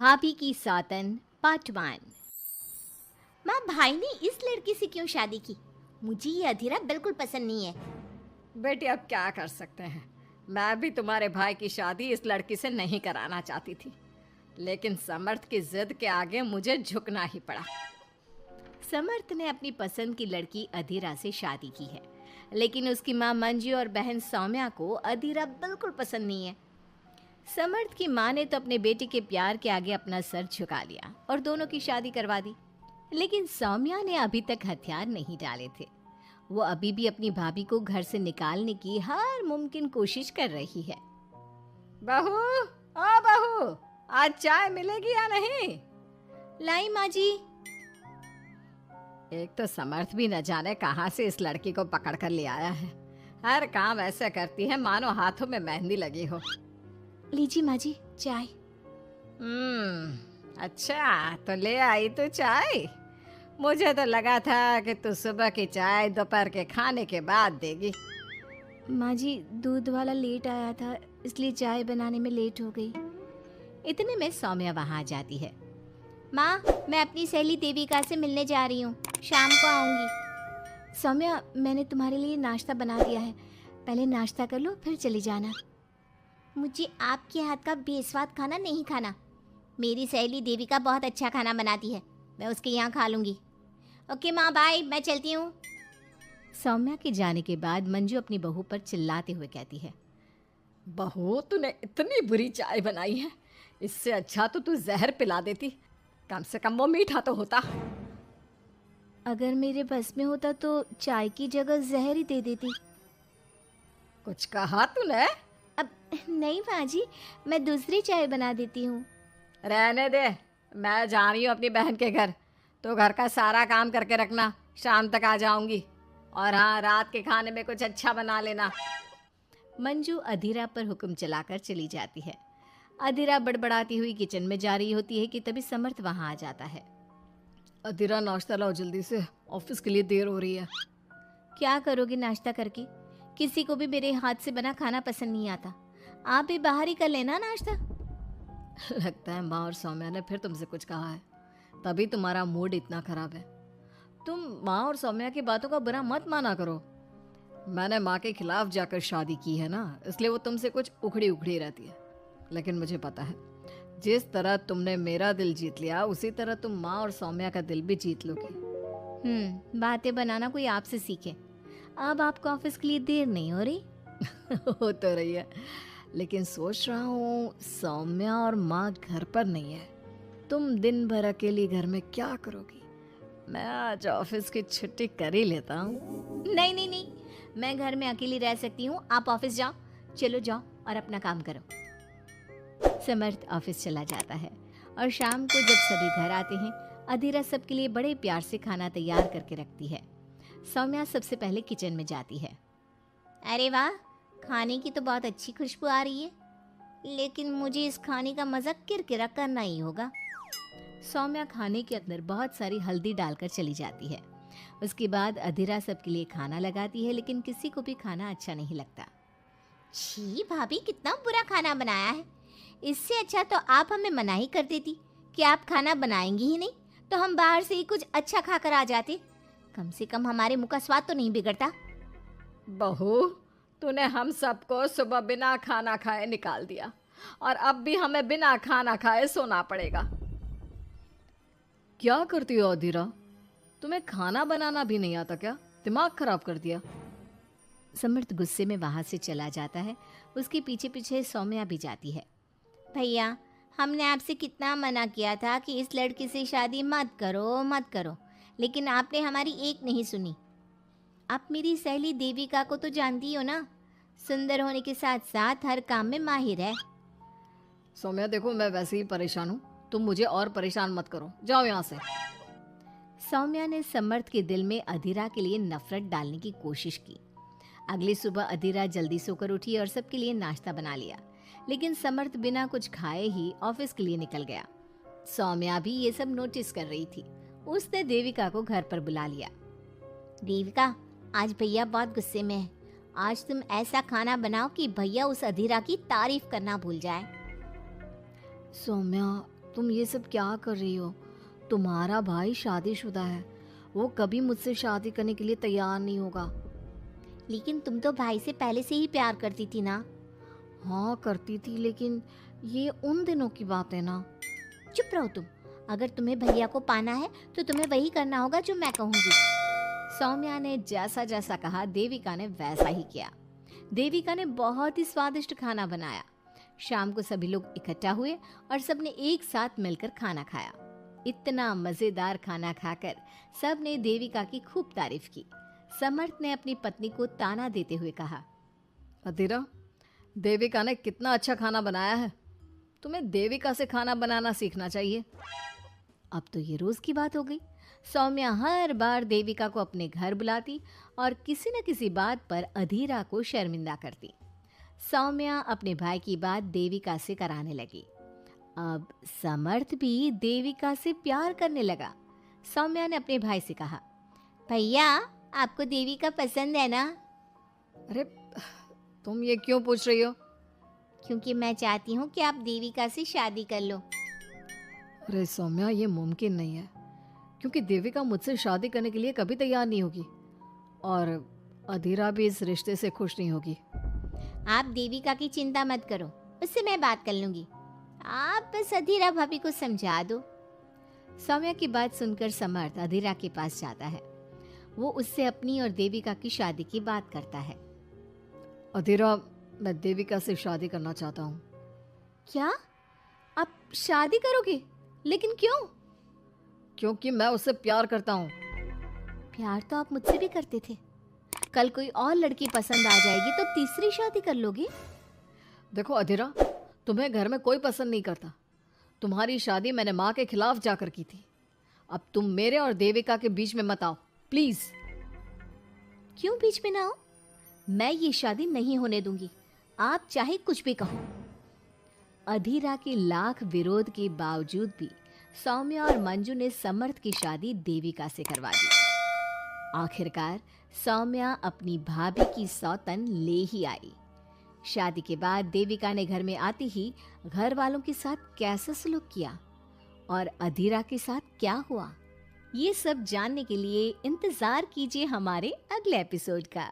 भाभी की सौतन पार्ट 1। माँ, भाई ने इस लड़की से क्यों शादी की? मुझे ये अधीरा बिल्कुल पसंद नहीं है। बेटी अब क्या कर सकते हैं। मैं भी तुम्हारे भाई की शादी इस लड़की से नहीं कराना चाहती थी, लेकिन समर्थ की जिद के आगे मुझे झुकना ही पड़ा। समर्थ ने अपनी पसंद की लड़की अधीरा से शादी की है, लेकिन उसकी माँ मंजू और बहन सौम्या को अधीरा बिल्कुल पसंद नहीं है। समर्थ की माँ ने तो अपने बेटे के प्यार के आगे अपना सर झुका लिया और दोनों की शादी करवा दी। लेकिन सौम्या ने अभी तक हथियार नहीं डाले थे। वो अभी भी अपनी भाभी को घर से निकालने की हर मुमकिन कोशिश कर रही है। बहू, ओ बहू, आज चाय मिलेगी या नहीं? लाई माँ जी। एक तो समर्थ भी न जाने कहाँ से इस लड़की को पकड़ कर ले आया है। हर काम ऐसे करती है मानो हाथों में मेहंदी लगी हो। लीजिए माँ जी चाय। अच्छा तो ले आई तू चाय। मुझे तो लगा था कि तू सुबह की चाय दोपहर के खाने के बाद देगी। माँ जी, दूध वाला लेट आया था, इसलिए चाय बनाने में लेट हो गई। इतने में सौम्या वहाँ आ जाती है। माँ, मैं अपनी सहेली देविका से मिलने जा रही हूँ, शाम को आऊँगी। सौम्या, मैंने तुम्हारे लिए नाश्ता बना दिया है, पहले नाश्ता कर लो फिर चली जाना। मुझे आपके हाथ का बेस्वाद खाना नहीं खाना। मेरी सहेली देविका बहुत अच्छा खाना बनाती है, मैं उसके यहाँ खा लूँगी। ओके माँ, बाय, मैं चलती हूँ। सौम्या के जाने के बाद मंजू अपनी बहू पर चिल्लाते हुए कहती है, बहू, तूने इतनी बुरी चाय बनाई है, इससे अच्छा तो तू जहर पिला देती, कम से कम वो मीठा तो होता। अगर मेरे बस में होता तो चाय की जगह जहर ही दे देती। कुछ कहा तूने? अब नहीं माँ जी, मैं दूसरी चाय बना देती हूँ। रहने दे, मैं जा रही हूँ अपनी बहन के घर। तो घर का सारा काम करके रखना, शाम तक आ जाऊंगी। और हाँ, रात के खाने में कुछ अच्छा बना लेना। मंजू अधीरा पर हुक्म चलाकर चली जाती है। अधीरा बड़बड़ाती हुई किचन में जा रही होती है कि तभी समर्थ वहाँ आ जाता है। अधीरा, नाश्ता लाओ जल्दी से, ऑफिस के लिए देर हो रही है। क्या करोगे नाश्ता करके? किसी को भी मेरे हाथ से बना खाना पसंद नहीं आता। आप भी बाहर ही कर लेना नाश्ता। लगता है माँ और सौम्या ने फिर तुमसे कुछ कहा है, तभी तुम्हारा मूड इतना खराब है। तुम माँ और सौम्या की बातों का बुरा मत माना करो। मैंने माँ के खिलाफ जाकर शादी की है ना, इसलिए वो तुमसे कुछ उखड़ी उखड़ी रहती है। लेकिन मुझे पता है, जिस तरह तुमने मेरा दिल जीत लिया, उसी तरह तुम माँ और सौम्या का दिल भी जीत लोगी। बातें बनाना कोई आपसे सीखे। अब आपको ऑफिस के लिए देर नहीं हो रही? हो तो रही है, लेकिन सोच रहा हूँ सौम्या और माँ घर पर नहीं है। तुम दिन भर अकेली घर में क्या करोगी? मैं आज ऑफिस की छुट्टी कर ही लेता हूँ। नहीं नहीं नहीं, मैं घर में अकेली रह सकती हूँ, आप ऑफिस जाओ। चलो जाओ और अपना काम करो। समर्थ ऑफिस चला जाता है और शाम को जब सभी घर आते हैं, अधीरा सबके लिए बड़े प्यार से खाना तैयार करके रखती है। सौम्या सबसे पहले किचन में जाती है। अरे वाह, खाने की तो बहुत अच्छी खुशबू आ रही है, लेकिन मुझे इस खाने का मजा किरकिरा करना ही होगा। सौम्या खाने के अंदर बहुत सारी हल्दी डालकर चली जाती है। उसके बाद अधीरा सबके लिए खाना लगाती है, लेकिन किसी को भी खाना अच्छा नहीं लगता। छी भाभी, कितना बुरा खाना बनाया है। इससे अच्छा तो आप हमें मना ही कर देती कि आप खाना बनाएंगी ही नहीं, तो हम बाहर से ही कुछ अच्छा खाकर आ जाते। कम से कम हमारे मुंह का स्वाद तो नहीं बिगड़ता। बहू, तूने हम सबको सुबह बिना खाना खाए निकाल दिया, और अब भी हमें बिना खाना खाए सोना पड़ेगा। क्या करती हो अधीरा? तुम्हें खाना बनाना भी नहीं आता क्या? दिमाग खराब कर दिया। समर्थ गुस्से में वहां से चला जाता है। उसके पीछे पीछे सौम्या भी जाती है। भैया, हमने आपसे कितना मना किया था कि इस लड़की से शादी मत करो मत करो, लेकिन आपने हमारी एक नहीं सुनी। आप मेरी सहेली देविका को तो जानती हो ना, सुंदर होने के साथ साथ हर काम में माहिर है। सौम्या देखो, मैं वैसे ही परेशान हूँ, तुम मुझे और परेशान मत करो, जाओ यहाँ से। सौम्या ने समर्थ के दिल में अधीरा के लिए नफरत डालने की कोशिश की। अगली सुबह अधीरा जल्दी सोकर उठी और सबके लिए नाश्ता बना लिया, लेकिन समर्थ बिना कुछ खाए ही ऑफिस के लिए निकल गया। सौम्या भी ये सब नोटिस कर रही थी। उसने देविका को घर पर बुला लिया। देविका, आज भैया बहुत गुस्से में है। आज तुम ऐसा खाना बनाओ कि भैया उस अधीरा की तारीफ करना भूल जाए। सौम्या, तुम ये सब क्या कर रही हो? तुम्हारा भाई शादीशुदा है, वो कभी मुझसे शादी करने के लिए तैयार नहीं होगा। लेकिन तुम तो भाई से पहले से ही प्यार करती थी ना। हाँ करती थी, लेकिन ये उन दिनों की बात है ना। चुप रहो तुम। अगर तुम्हें भैया को पाना है तो तुम्हें वही करना होगा जो मैं कहूँगी। सौम्या ने जैसा जैसा कहा देविका ने वैसा ही किया। देविका ने बहुत ही स्वादिष्ट खाना बनाया। शाम को सभी लोग इकट्ठा हुए और सबने एक साथ मिलकर खाना खाया। इतना मजेदार खाना खाकर सबने देविका की खूब तारीफ की। समर्थ ने अपनी पत्नी को ताना देते हुए कहा, अधीरा, देविका ने कितना अच्छा खाना बनाया है। तुम्हें देविका से खाना बनाना सीखना चाहिए। अब तो ये रोज की बात हो गई। सौम्या हर बार देविका को अपने घर बुलाती और किसी न किसी बात पर अधीरा को शर्मिंदा करती। सौम्या अपने भाई की बात देविका से कराने लगी। अब समर्थ भी देविका से प्यार करने लगा। सौम्या ने अपने भाई से कहा, भैया, आपको देविका पसंद है ना? अरे तुम ये क्यों पूछ रही हो? क्योंकि मैं चाहती हूँ कि आप देविका से शादी कर लो। अरे सौम्या, ये मुमकिन नहीं है, क्योंकि देविका मुझसे शादी करने के लिए कभी तैयार नहीं होगी और अधीरा भी इस रिश्ते से खुश नहीं होगी। आप देविका की चिंता मत करो, उससे मैं बात कर लूंगी। आप बस अधीरा भाभी को समझा दो। सौम्या की बात सुनकर समर्थ अधीरा के पास जाता है। वो उससे अपनी और देविका की शादी की बात करता है। अधीरा, मैं देविका से शादी करना चाहता हूँ। क्या? आप शादी करोगे? लेकिन क्यों? क्योंकि मैं उससे प्यार करता हूँ। प्यार तो आप मुझसे भी करते थे। कल कोई और लड़की पसंद आ जाएगी तो तीसरी शादी कर लोगे? देखो अधीरा, तुम्हें घर में कोई पसंद नहीं करता। तुम्हारी शादी मैंने माँ के खिलाफ जाकर की थी। अब तुम मेरे और देविका के बीच में मत आओ, प्लीज। क्यों बीच में ना हो? मैं ये शादी नहीं होने दूंगी, आप चाहे कुछ भी कहो। अधीरा के लाख विरोध के बावजूद भी सौम्या और मंजू ने समर्थ की शादी देविका से करवा दी। आखिरकार सौम्या अपनी भाभी की सौतन ले ही आई। शादी के बाद देविका ने घर में आते ही घर वालों के साथ कैसा सलूक किया और अधीरा के साथ क्या हुआ, ये सब जानने के लिए इंतजार कीजिए हमारे अगले एपिसोड का।